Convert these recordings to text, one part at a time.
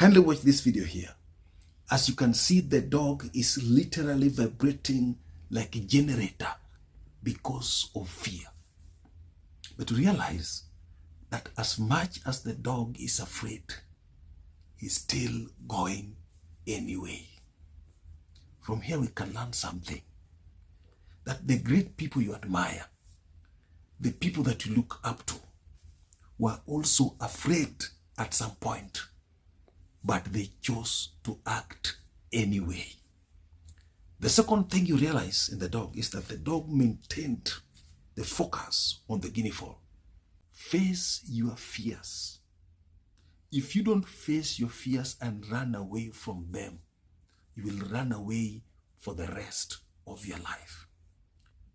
Kindly watch this video here. As you can see, the dog is literally vibrating like a generator because of fear. But realize that as much as the dog is afraid, he's still going anyway. From here we can learn something. That the great people you admire, the people that you look up to, were also afraid at some point, but they chose to act anyway. The second thing you realize in the dog is that the dog maintained the focus on the guinea fowl. Face your fears. If you don't face your fears and run away from them, you will run away for the rest of your life.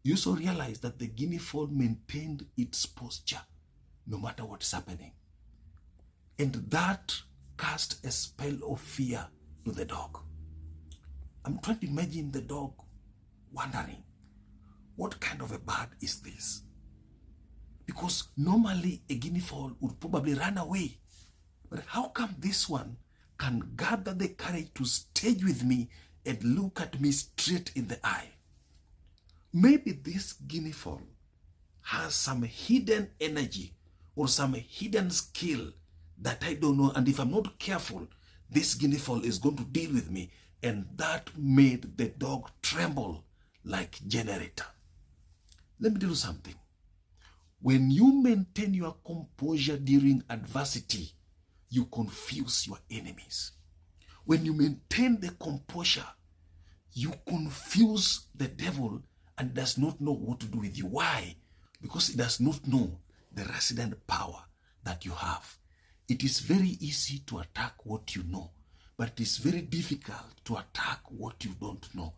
You also realize that the guinea fowl maintained its posture no matter what's happening. And that cast a spell of fear to the dog. I'm trying to imagine the dog wondering, what kind of a bird is this? Because normally a guinea fowl would probably run away. But how come this one can gather the courage to stay with me and look at me straight in the eye? Maybe this guinea fowl has some hidden energy or some hidden skill that I don't know, and if I'm not careful, this guinea fowl is going to deal with me, and that made the dog tremble like generator. Let me tell you something. When you maintain your composure during adversity, you confuse your enemies. When you maintain the composure, you confuse the devil and does not know what to do with you. Why? Because it does not know the resident power that you have. It is very easy to attack what you know, but it is very difficult to attack what you don't know.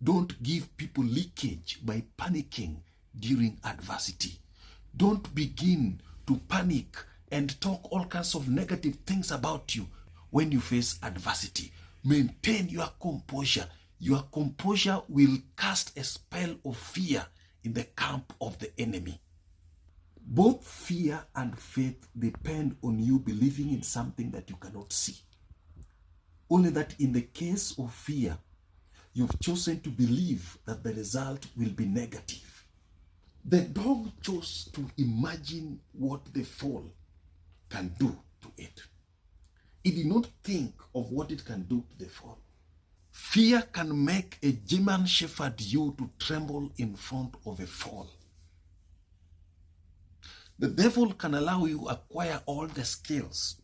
Don't give people leakage by panicking during adversity. Don't begin to panic and talk all kinds of negative things about you when you face adversity. Maintain your composure. Your composure will cast a spell of fear in the camp of the enemy. Both fear and faith depend on you believing in something that you cannot see. Only that in the case of fear, you've chosen to believe that the result will be negative. The dog chose to imagine what the fowl can do to it. It did not think of what it can do to the fowl. Fear can make a German Shepherd you to tremble in front of a fowl. The devil can allow you to acquire all the skills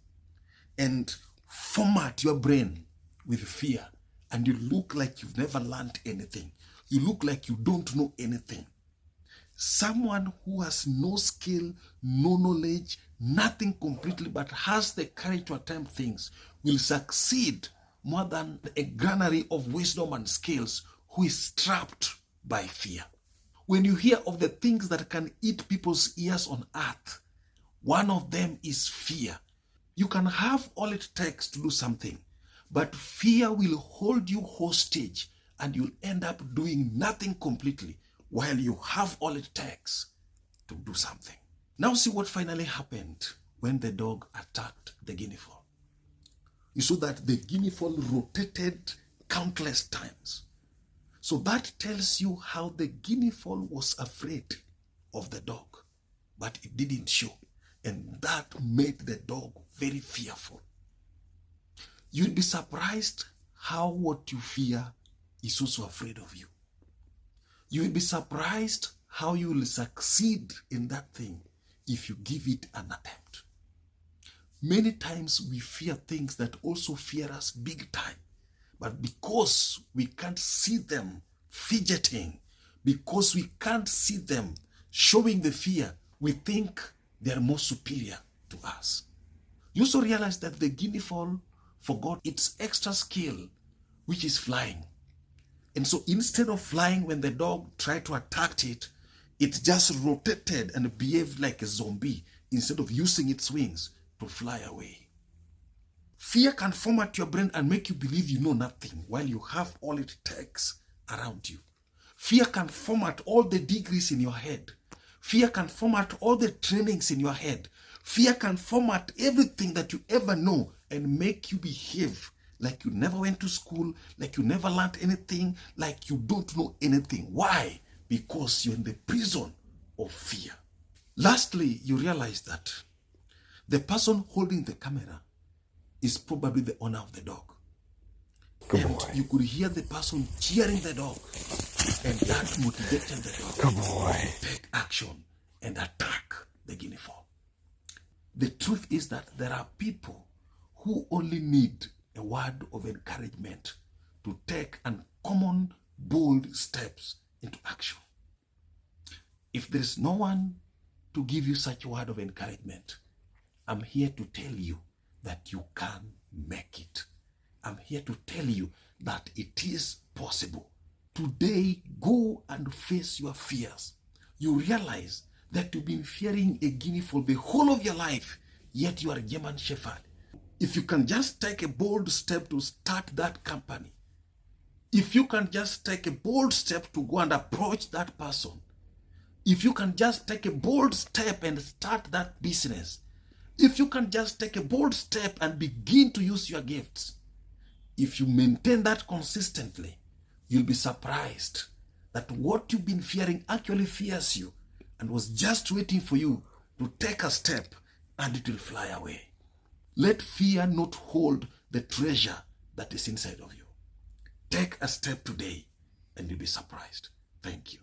and format your brain with fear, and you look like you've never learned anything. You look like you don't know anything. Someone who has no skill, no knowledge, nothing completely, but has the courage to attempt things will succeed more than a granary of wisdom and skills who is trapped by fear. When you hear of the things that can eat people's ears on earth, one of them is fear. You can have all it takes to do something, but fear will hold you hostage and you'll end up doing nothing completely while you have all it takes to do something. Now see what finally happened when the dog attacked the guinea fowl. You saw that the guinea fowl rotated countless times. So that tells you how the guinea fowl was afraid of the dog, but it didn't show. And that made the dog very fearful. You'd be surprised how what you fear is also afraid of you. You will be surprised how you will succeed in that thing if you give it an attempt. Many times we fear things that also fear us big time. But because we can't see them fidgeting, because we can't see them showing the fear, we think they are more superior to us. You also realize that the guinea fowl forgot its extra skill, which is flying. And so instead of flying when the dog tried to attack it, it just rotated and behaved like a zombie instead of using its wings to fly away. Fear can format your brain and make you believe you know nothing while you have all it takes around you. Fear can format all the degrees in your head. Fear can format all the trainings in your head. Fear can format everything that you ever know and make you behave like you never went to school, like you never learned anything, like you don't know anything. Why? Because you're in the prison of fear. Lastly, you realize that the person holding the camera is probably the owner of the dog. Good And boy. you could hear the person cheering the dog, and that motivated the dog Good boy. to take action and attack the guinea fowl. The truth is that there are people who only need a word of encouragement to take uncommon, bold steps into action. If there is no one to give you such a word of encouragement, I'm here to tell you that you can make it. I'm here to tell you that it is possible. Today, go and face your fears. You realize that you've been fearing a guinea fowl the whole of your life, yet you are a German Shepherd. If you can just take a bold step to start that company, if you can just take a bold step to go and approach that person, if you can just take a bold step and start that business, if you can just take a bold step and begin to use your gifts, if you maintain that consistently, you'll be surprised that what you've been fearing actually fears you and was just waiting for you to take a step, and it will fly away. Let fear not hold the treasure that is inside of you. Take a step today and you'll be surprised. Thank you.